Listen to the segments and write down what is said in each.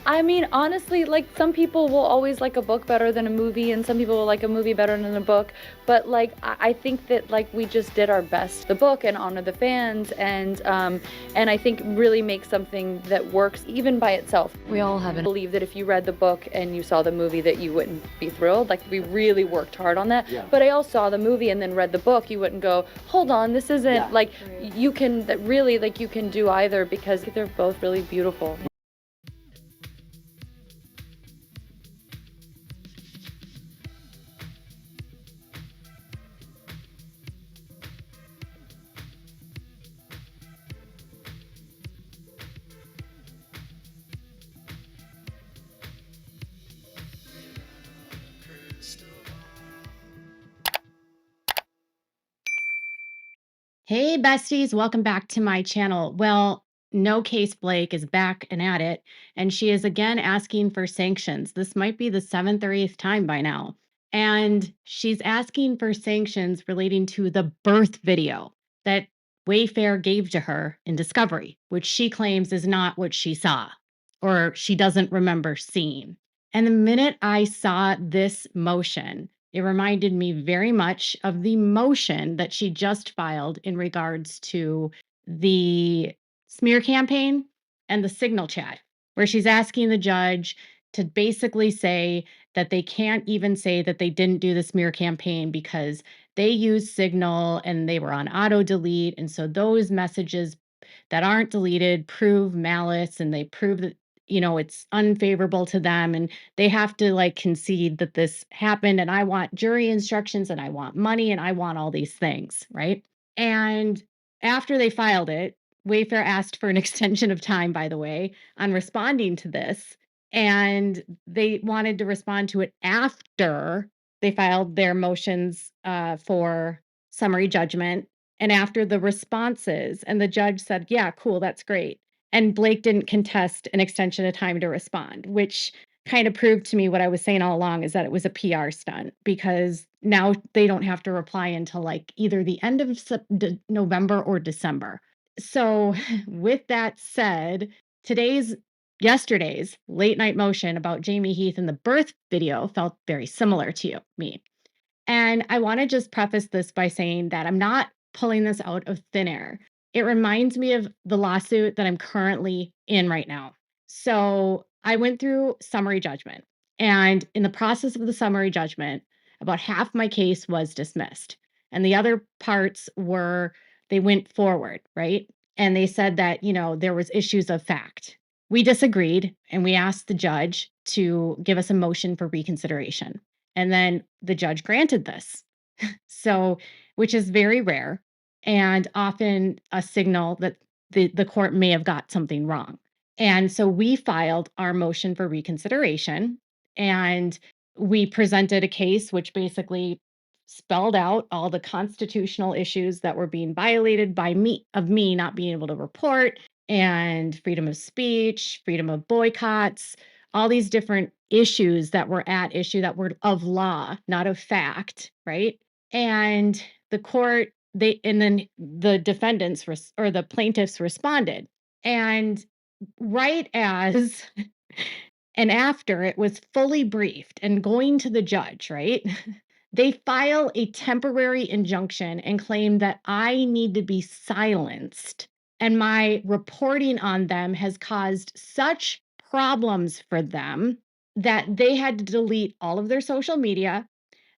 I mean, honestly, like, some people will always like a book better than a movie, and some people will like a movie better than a book. But like, I think that like we just did our best, the book, and honor the fans, and I think really make something that works even by itself. We all have an Believe that if you read the book and you saw the movie, that you wouldn't be thrilled. Like, we really worked hard on that. Yeah. But I also saw the movie and then read the book. You wouldn't go, hold on, this isn't Yeah. like you can that really like you can do either because they're both really beautiful. Hey, besties, welcome back to my channel. Well, No Case Blake is back and at it, and she is again asking for sanctions. This might be the seventh or eighth time by now. And she's asking for sanctions relating to the birth video that Wayfarer gave to her in Discovery, which she claims is not what she saw or she doesn't remember seeing. And the minute I saw this motion, it reminded me very much of the motion that she just filed in regards to the smear campaign and the signal chat, where she's asking the judge to basically say that they can't even say that they didn't do the smear campaign because they used Signal and they were on auto delete. And so those messages that aren't deleted prove malice and they prove that, it's unfavorable to them. And they have to like concede that this happened. And I want jury instructions and I want money and I want all these things. Right. And after they filed it, Wayfair asked for an extension of time, by the way, on responding to this. And they wanted to respond to it after they filed their motions for summary judgment and after the responses. And the judge said, yeah, cool, that's great. And Blake didn't contest an extension of time to respond, which kind of proved to me what I was saying all along is that it was a PR stunt because now they don't have to reply until like either the end of November or December. So, with that said, yesterday's late night motion about Jamey Heath and the birth video felt very similar to me. And I want to just preface this by saying that I'm not pulling this out of thin air. It reminds me of the lawsuit that I'm currently in right now. So I went through summary judgment. And in the process of the summary judgment, about half my case was dismissed. And the other parts they went forward, right? And they said that, there was issues of fact. We disagreed and we asked the judge to give us a motion for reconsideration. And then the judge granted this. So, which is very rare and often a signal that the court may have got something wrong. And so we filed our motion for reconsideration and we presented a case which basically spelled out all the constitutional issues that were being violated by me not being able to report and freedom of speech, freedom of boycotts, all these different issues that were at issue that were of law, not of fact, right? And the court, and then the defendants or the plaintiffs responded. And right as and after it was fully briefed and going to the judge, right? They file a temporary injunction and claim that I need to be silenced. And my reporting on them has caused such problems for them that they had to delete all of their social media,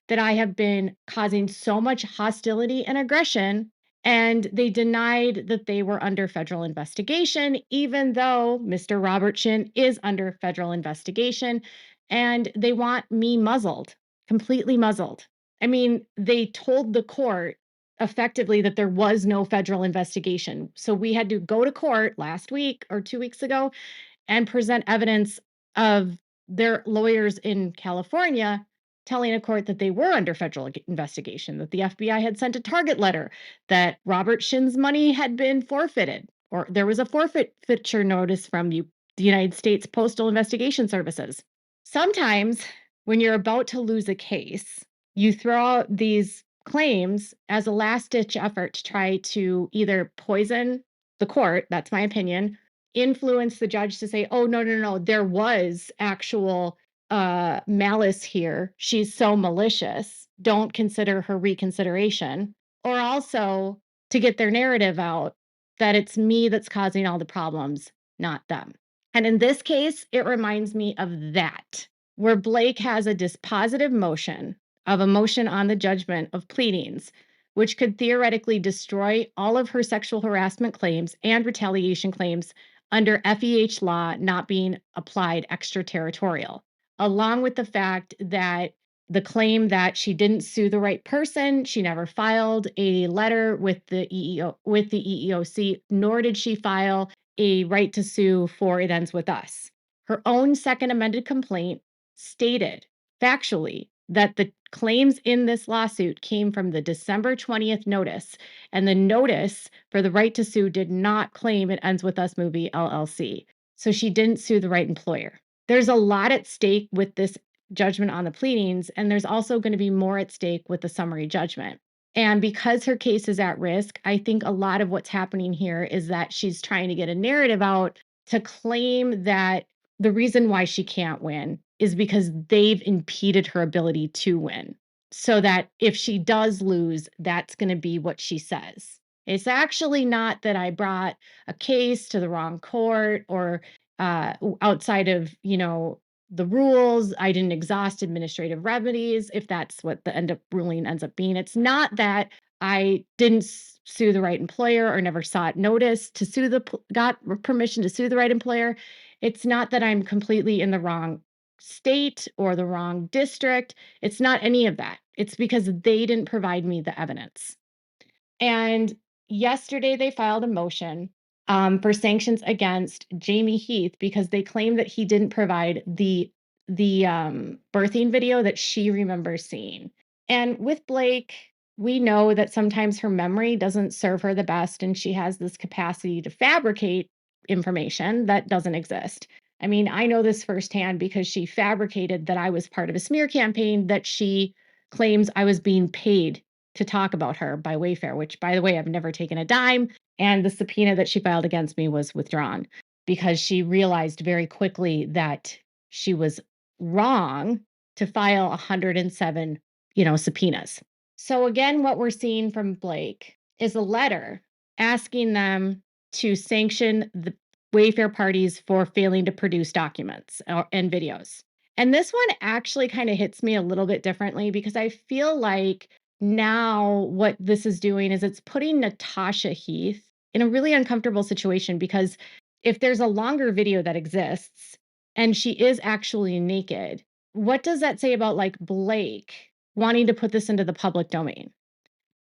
that I have been causing so much hostility and aggression. And they denied that they were under federal investigation, even though Mr. Robert Shin is under federal investigation. And they want me muzzled, completely muzzled. I mean, they told the court effectively that there was no federal investigation. So we had to go to court last week or 2 weeks ago and present evidence of their lawyers in California telling a court that they were under federal investigation, that the FBI had sent a target letter, that Robert Shin's money had been forfeited, or there was a forfeiture notice from the United States Postal Investigation Services. Sometimes when you're about to lose a case, you throw out these claims as a last ditch effort to try to either poison the court, that's my opinion, influence the judge to say, oh, no, there was actual malice here. She's so malicious. Don't consider her reconsideration. Or also to get their narrative out that it's me that's causing all the problems, not them. And in this case, it reminds me of that, where Blake has a dispositive motion of a motion on the judgment of pleadings, which could theoretically destroy all of her sexual harassment claims and retaliation claims under FEH law not being applied extraterritorial, along with the fact that the claim that she didn't sue the right person, she never filed a letter with the EEOC, nor did she file a right to sue for It Ends With Us. Her own second amended complaint stated factually that the claims in this lawsuit came from the December 20th notice, and the notice for the right to sue did not claim It Ends With Us Movie LLC. So she didn't sue the right employer. There's a lot at stake with this judgment on the pleadings, and there's also going to be more at stake with the summary judgment. And because her case is at risk, I think a lot of what's happening here is that she's trying to get a narrative out to claim that the reason why she can't win is because they've impeded her ability to win. So that if she does lose, that's going to be what she says. It's actually not that I brought a case to the wrong court or outside of, the rules. I didn't exhaust administrative remedies, if that's what the end up ruling ends up being. It's not that I didn't sue the right employer or never sought notice to sue got permission to sue the right employer. It's not that I'm completely in the wrong state or the wrong district. It's not any of that. It's because they didn't provide me the evidence. And yesterday they filed a motion for sanctions against Jamey Heath because they claim that he didn't provide the birthing video that she remembers seeing. And with Blake, we know that sometimes her memory doesn't serve her the best, and she has this capacity to fabricate information that doesn't exist. I mean, I know this firsthand because she fabricated that I was part of a smear campaign that she claims I was being paid to talk about her by Wayfarer, which, by the way, I've never taken a dime. And the subpoena that she filed against me was withdrawn because she realized very quickly that she was wrong to file 107, subpoenas. So again, what we're seeing from Blake is a letter asking them to sanction the Wayfarer parties for failing to produce documents and videos. And this one actually kind of hits me a little bit differently because I feel like now what this is doing is it's putting Natasha Heath in a really uncomfortable situation, because if there's a longer video that exists and she is actually naked, what does that say about like Blake wanting to put this into the public domain?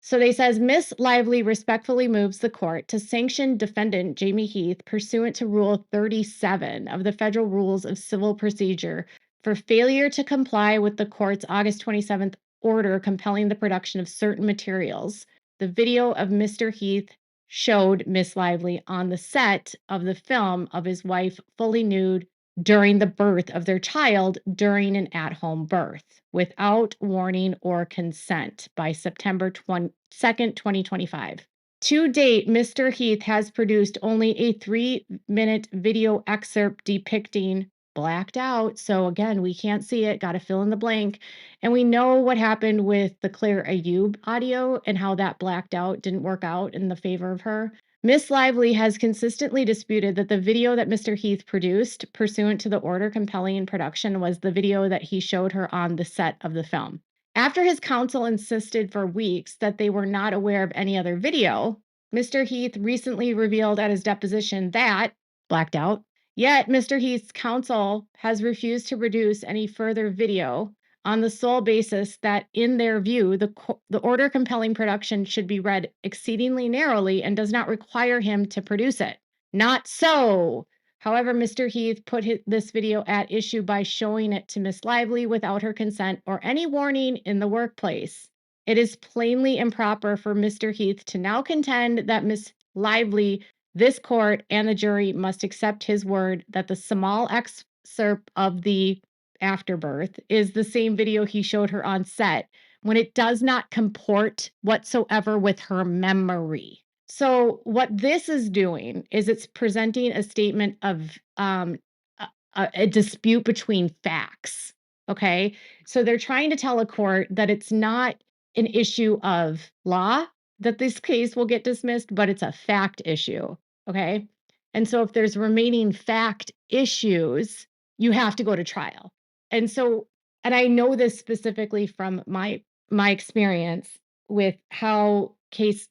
So they says Miss Lively respectfully moves the court to sanction defendant Jamey Heath pursuant to Rule 37 of the Federal Rules of Civil Procedure for failure to comply with the court's August 27th order compelling the production of certain materials. The video of Mr. Heath showed Miss Lively on the set of the film of his wife fully nude during the birth of their child during an at-home birth without warning or consent by September 2nd, 2025. To date, Mr. Heath has produced only a 3-minute video excerpt depicting blacked out. So again, we can't see it, got to fill in the blank. And we know what happened with the Claire Ayub audio and how that blacked out didn't work out in the favor of her. Miss Lively has consistently disputed that the video that Mr. Heath produced pursuant to the order compelling production was the video that he showed her on the set of the film. After his counsel insisted for weeks that they were not aware of any other video, Mr. Heath recently revealed at his deposition that, blacked out, yet Mr. Heath's counsel has refused to produce any further video on the sole basis that, in their view, the order compelling production should be read exceedingly narrowly and does not require him to produce it. Not so. However, Mr. Heath put this video at issue by showing it to Miss Lively without her consent or any warning in the workplace. It is plainly improper for Mr. Heath to now contend that Miss Lively, this court, and the jury must accept his word that the small excerpt of the afterbirth is the same video he showed her on set when it does not comport whatsoever with her memory. So what this is doing is it's presenting a statement of a dispute between facts. Okay. So they're trying to tell a court that it's not an issue of law that this case will get dismissed, but it's a fact issue. Okay. And so if there's remaining fact issues, you have to go to trial. And so, and I know this specifically from my experience with how case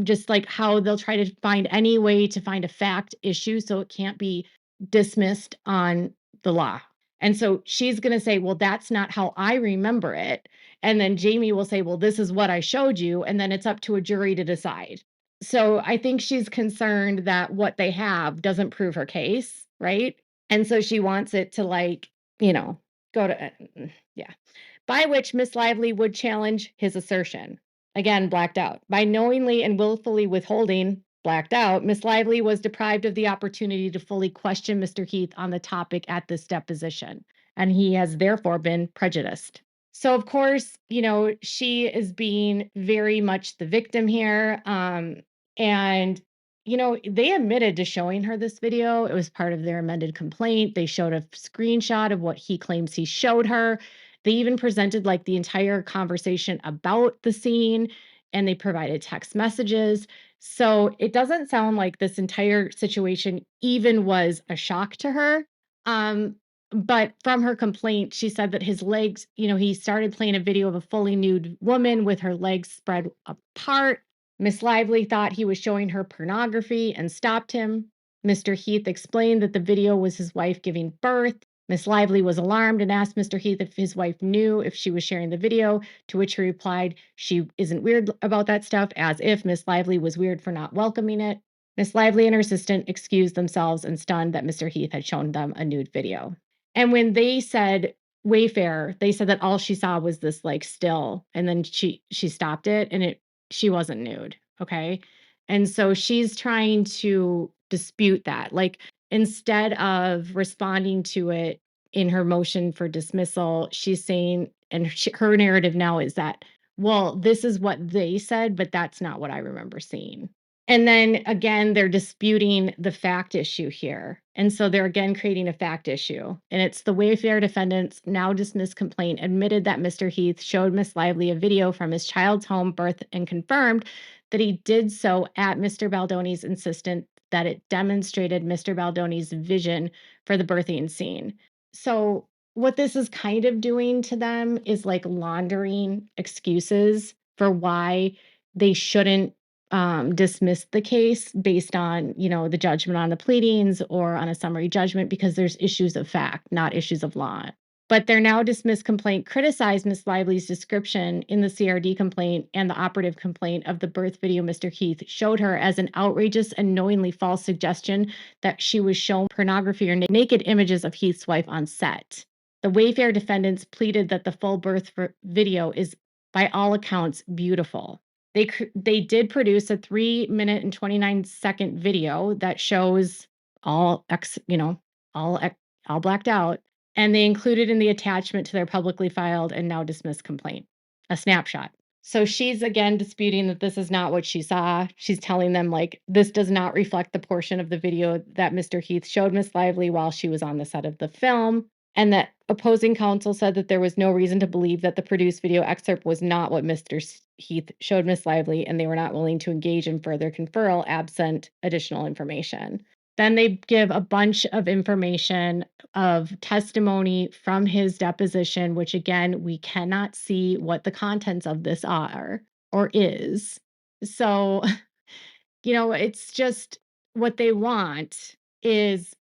just like how they'll try to find any way to find a fact issue so it can't be dismissed on the law. And so she's going to say, well, that's not how I remember it. And then Jamey will say, well, this is what I showed you. And then it's up to a jury to decide. So I think she's concerned that what they have doesn't prove her case. Right. And so she wants it to, like, go to, yeah. By which Miss Lively would challenge his assertion. Again, blacked out. By knowingly and willfully withholding, blacked out, Miss Lively was deprived of the opportunity to fully question Mr. Heath on the topic at this deposition, and he has therefore been prejudiced. So, of course, she is being very much the victim here. And, they admitted to showing her this video. It was part of their amended complaint. They showed a screenshot of what he claims he showed her. They even presented like the entire conversation about the scene, and they provided text messages. So it doesn't sound like this entire situation even was a shock to her. Um, but from her complaint, she said that his legs, he started playing a video of a fully nude woman with her legs spread apart. Miss Lively thought he was showing her pornography and stopped him. Mr. Heath explained that the video was his wife giving birth. Miss Lively was alarmed and asked Mr. Heath if his wife knew if she was sharing the video, to which he replied she isn't weird about that stuff, as if Miss Lively was weird for not welcoming it. Miss Lively and her assistant excused themselves and stunned that Mr. Heath had shown them a nude video. And when they said Wayfarer, they said that all she saw was this like still, and then she stopped it, and she wasn't nude. Okay. And so she's trying to dispute that. Like, instead of responding to it in her motion for dismissal, she's saying, and her narrative now is that, well, this is what they said, but that's not what I remember seeing. And then again, they're disputing the fact issue here. And so they're again creating a fact issue. And it's the Wayfarer defendant's now dismissed complaint admitted that Mr. Heath showed Miss Lively a video from his child's home birth and confirmed that he did so at Mr. Baldoni's insistence, that it demonstrated Mr. Baldoni's vision for the birthing scene. So what this is kind of doing to them is like laundering excuses for why they shouldn't dismiss the case based on, the judgment on the pleadings or on a summary judgment, because there's issues of fact, not issues of law. But their now dismissed complaint criticized Miss Lively's description in the CRD complaint and the operative complaint of the birth video Mr. Heath showed her as an outrageous and knowingly false suggestion that she was shown pornography or naked images of Heath's wife on set. The Wayfarer defendants pleaded that the full birth video is, by all accounts, beautiful. They did produce a 3-minute and 29-second video that shows all all blacked out, and they included in the attachment to their publicly filed and now dismissed complaint a snapshot. So she's again disputing that this is not what she saw. She's telling them, like, this does not reflect the portion of the video that Mr. Heath showed Miss Lively while she was on the set of the film, and that opposing counsel said that there was no reason to believe that the produced video excerpt was not what Mr. Heath showed Miss Lively, and they were not willing to engage in further conferral absent additional information. Then they give a bunch of information of testimony from his deposition, which again, we cannot see what the contents of this are or is. So, it's just what they want is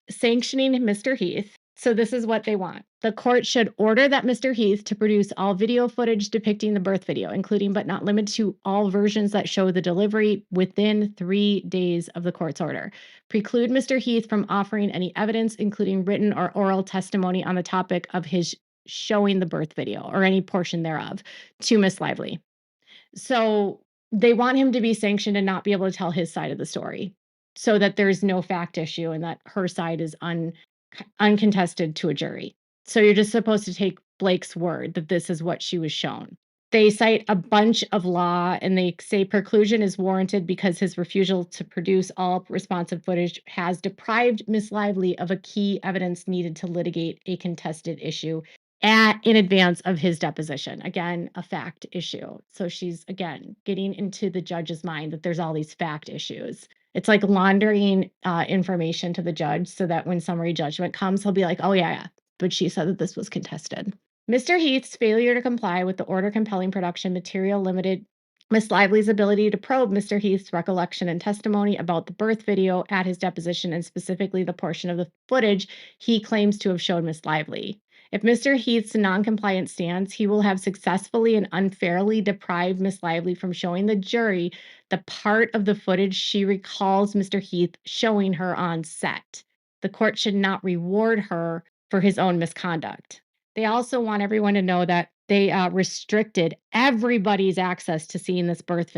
sanctioning Mr. Heath. So this is what they want. The court should order that Mr. Heath to produce all video footage depicting the birth video, including but not limited to all versions that show the delivery within 3 days of the court's order. Preclude Mr. Heath from offering any evidence, including written or oral testimony on the topic of his showing the birth video or any portion thereof to Miss Lively. So they want him to be sanctioned and not be able to tell his side of the story, so that there's no fact issue and that her side is uncontested to a jury. So you're just supposed to take Blake's word that this is what she was shown. They cite a bunch of law, and they say preclusion is warranted because his refusal to produce all responsive footage has deprived Miss Lively of a key evidence needed to litigate a contested issue in advance of his deposition. Again, a fact issue. So she's, again, getting into the judge's mind that there's all these fact issues. It's like laundering information to the judge so that when summary judgment comes, he'll be like, oh, yeah, but she said that this was contested. Mr. Heath's failure to comply with the order compelling production material limited Miss Lively's ability to probe Mr. Heath's recollection and testimony about the birth video at his deposition, and specifically the portion of the footage he claims to have shown Miss Lively. If Mr. Heath's non-compliance stands, he will have successfully and unfairly deprived Miss Lively from showing the jury the part of the footage she recalls Mr. Heath showing her on set. The court should not reward her for his own misconduct. They also want everyone to know that they restricted everybody's access to seeing this birth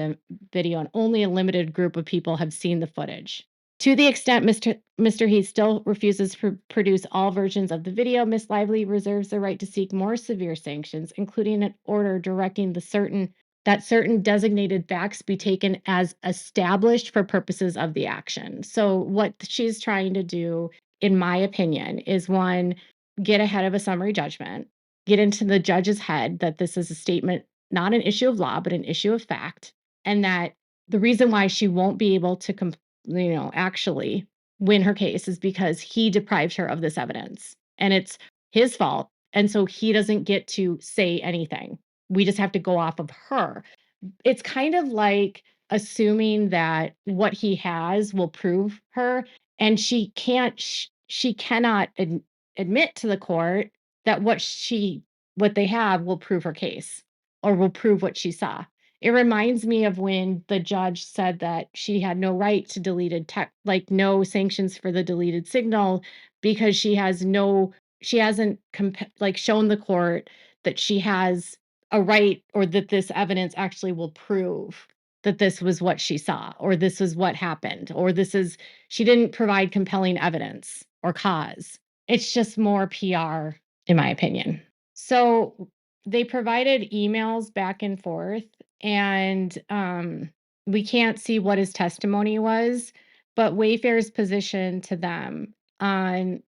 video, and only a limited group of people have seen the footage. To the extent Mr. Heath still refuses to produce all versions of the video, Miss Lively reserves the right to seek more severe sanctions, including an order directing that certain designated facts be taken as established for purposes of the action. So what she's trying to do, in my opinion, is one, get ahead of a summary judgment, get into the judge's head that this is a statement, not an issue of law, but an issue of fact, and that the reason why she won't be able to, actually win her case is because he deprived her of this evidence, and it's his fault. And so he doesn't get to say anything. We just have to go off of her. It's kind of like assuming that what he has will prove her, and she cannot admit to the court that what they have will prove her case or will prove what she saw. It reminds me of when the judge said that she had no right to deleted text, like no sanctions for the deleted signal, because she hasn't shown the court that she has a right, or that this evidence actually will prove that this was what she saw, or this is what happened, or she didn't provide compelling evidence or cause. It's just more PR, in my opinion. So they provided emails back and forth, and we can't see what his testimony was, but Wayfair's position to them on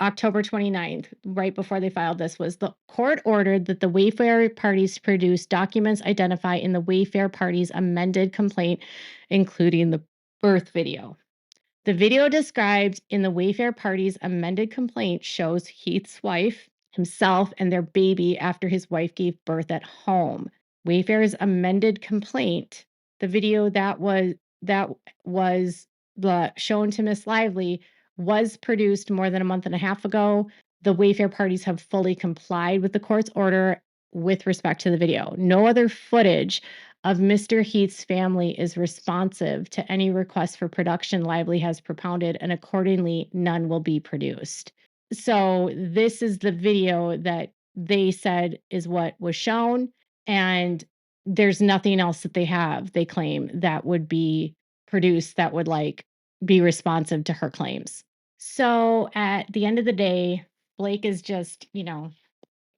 October 29th, right before they filed this, was the court ordered that the Wayfair parties produce documents identified in the Wayfair parties' amended complaint, including the birth video. The video described in the Wayfair party's amended complaint shows Heath's wife, himself, and their baby after his wife gave birth at home. Wayfair's amended complaint, the video that was shown to Miss Lively, was produced more than a month and a half ago. The Wayfair parties have fully complied with the court's order with respect to the video. No other footage of Mr. Heath's family is responsive to any request for production Lively has propounded, and accordingly, none will be produced. So this is the video that they said is what was shown, and there's nothing else that they claim, that would be produced that would be responsive to her claims. So at the end of the day, Blake is just,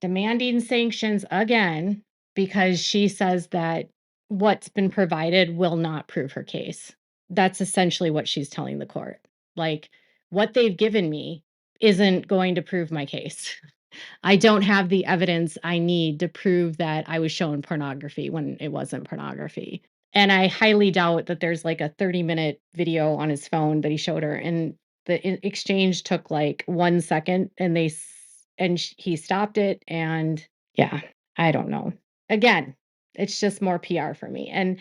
demanding sanctions again, because she says that what's been provided will not prove her case. That's essentially what she's telling the court. What they've given me isn't going to prove my case. I don't have the evidence I need to prove that I was shown pornography when it wasn't pornography. And I highly doubt that there's a 30-minute video on his phone that he showed her, and the exchange took 1 second, and he stopped it, and yeah, I don't know. Again, it's just more PR for me. And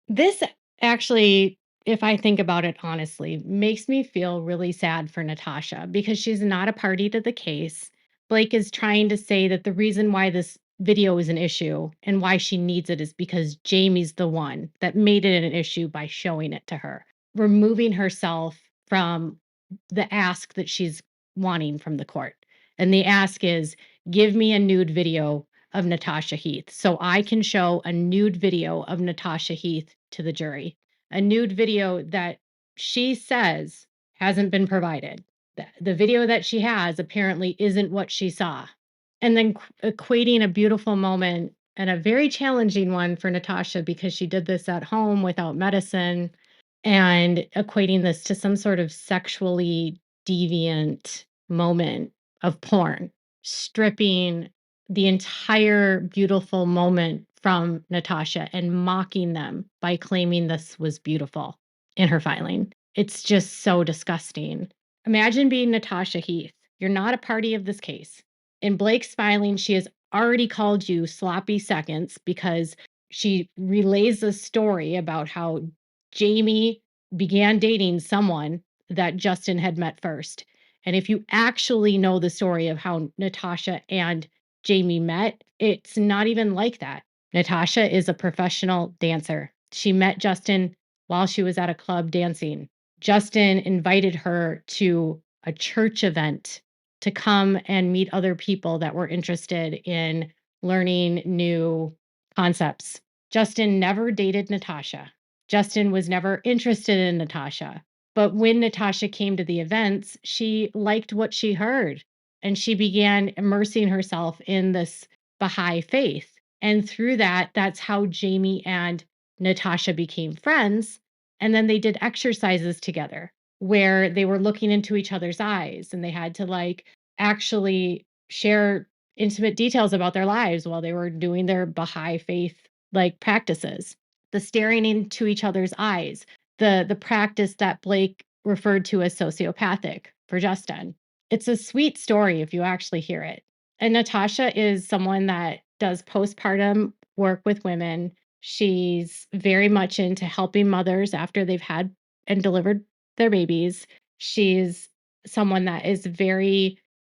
this actually, if I think about it honestly, makes me feel really sad for Natasha, because she's not a party to the case. Blake is trying to say that the reason why this video is an issue and why she needs it is because Jamey's the one that made it an issue by showing it to her, removing herself from the ask that she's wanting from the court. And the ask is, give me a nude video of Natasha Heath so I can show a nude video of Natasha Heath to the jury. A nude video that she says hasn't been provided. The video that she has apparently isn't what she saw. And then equating a beautiful moment and a very challenging one for Natasha because she did this at home without medicine and equating this to some sort of sexually deviant moment of porn, stripping the entire beautiful moment from Natasha and mocking them by claiming this was beautiful in her filing. It's just so disgusting. Imagine being Natasha Heath. You're not a party of this case. In Blake's filing, she has already called you sloppy seconds because she relays a story about how Jamey began dating someone that Justin had met first. And if you actually know the story of how Natasha and Jamey met, it's not even like that. Natasha is a professional dancer. She met Justin while she was at a club dancing. Justin invited her to a church event to come and meet other people that were interested in learning new concepts. Justin never dated Natasha. Justin was never interested in Natasha. But when Natasha came to the events, she liked what she heard and she began immersing herself in this Baha'i faith. And through that, that's how Jamey and Natasha became friends. And then they did exercises together where they were looking into each other's eyes and they had to like actually share intimate details about their lives while they were doing their Baha'i faith like practices. The staring into each other's eyes, the practice that Blake referred to as sociopathic for Justin. It's a sweet story if you actually hear it. And Natasha is someone that does postpartum work with women. She's very much into helping mothers after they've had and delivered their babies. She's someone that is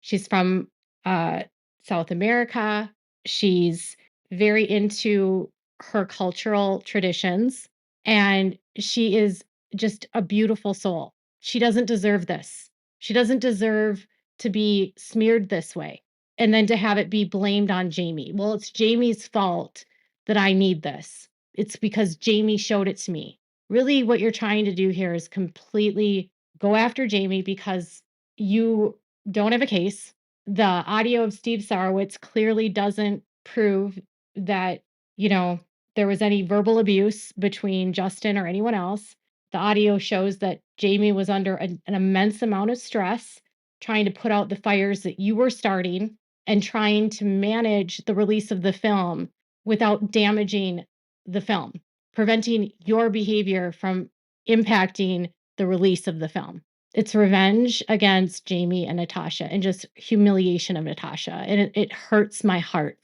she's from uh, South America. She's very into her cultural traditions, and she is just a beautiful soul. She doesn't deserve this. She doesn't deserve to be smeared this way and then to have it be blamed on Jamey. Well, it's Jamey's fault that I need this. It's because Jamey showed it to me. Really, what you're trying to do here is completely go after Jamey because you don't have a case. The audio of Steve Sarowitz clearly doesn't prove that, you know, there was any verbal abuse between Justin or anyone else. The audio shows that Jamey was under an immense amount of stress, trying to put out the fires that you were starting and trying to manage the release of the film without damaging the film, preventing your behavior from impacting the release of the film. It's revenge against Jamey and Natasha and just humiliation of Natasha. And it hurts my heart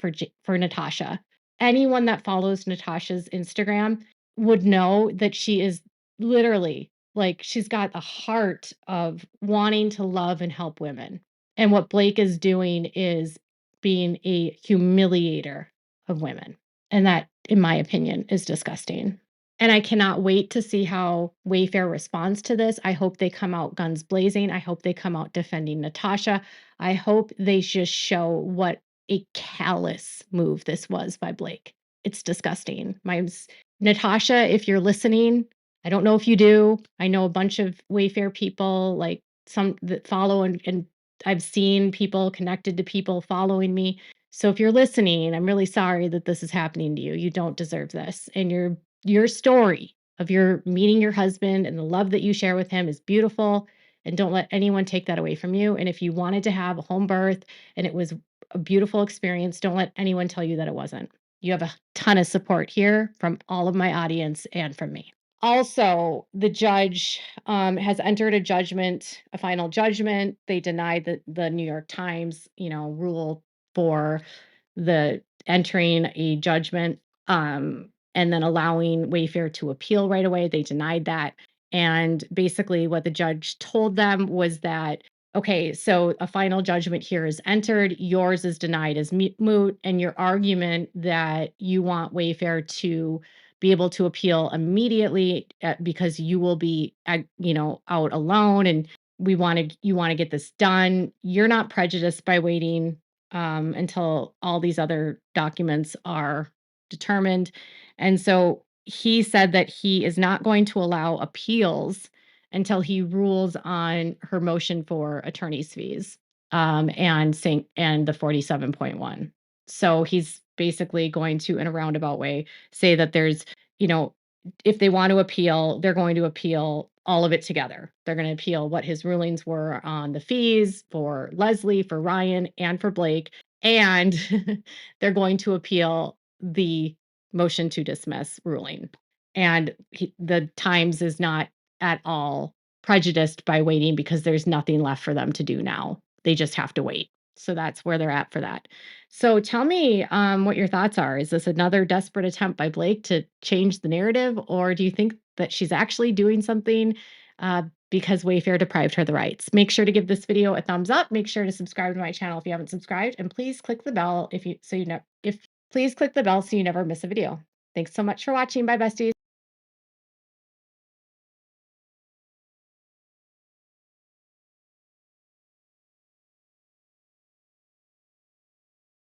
for Natasha. Anyone that follows Natasha's Instagram would know that she is literally like she's got a heart of wanting to love and help women. And what Blake is doing is being a humiliator of women. And that, in my opinion, is disgusting. And I cannot wait to see how Wayfarer responds to this. I hope they come out guns blazing. I hope they come out defending Natasha. I hope they just show what a callous move this was by Blake. It's disgusting. Natasha, if you're listening, I don't know if you do. I know a bunch of Wayfarer people, like some that follow, and I've seen people connected to people following me. So if you're listening, I'm really sorry that this is happening to you. You don't deserve this. And your story of your meeting your husband and the love that you share with him is beautiful. And don't let anyone take that away from you. And if you wanted to have a home birth and it was a beautiful experience, don't let anyone tell you that it wasn't. You have a ton of support here from all of my audience and from me. Also, the judge has entered a final judgment. They denied the New York Times, rule for the entering a judgment and then allowing Wayfarer to appeal right away. They denied that. And basically, what the judge told them was that, okay, so a final judgment here is entered. Yours is denied as moot. And your argument that you want Wayfarer to be able to appeal immediately because you will be, out alone and you want to get this done. You're not prejudiced by waiting until all these other documents are determined. And so he said that he is not going to allow appeals until he rules on her motion for attorney's fees and the 47.1. So he's basically going to, in a roundabout way, say that there's, you know, if they want to appeal, they're going to appeal all of it together. They're going to appeal what his rulings were on the fees for Leslie, for Ryan, and for Blake. And they're going to appeal the motion to dismiss ruling. And the Times is not at all prejudiced by waiting because there's nothing left for them to do now. They just have to wait. So that's where they're at for that. So tell me what your thoughts are. Is this another desperate attempt by Blake to change the narrative, or do you think that she's actually doing something because Wayfarer deprived her of the rights? Make sure to give this video a thumbs up. Make sure to subscribe to my channel if you haven't subscribed, and please click the bell please click the bell so you never miss a video. Thanks so much for watching. Bye, besties.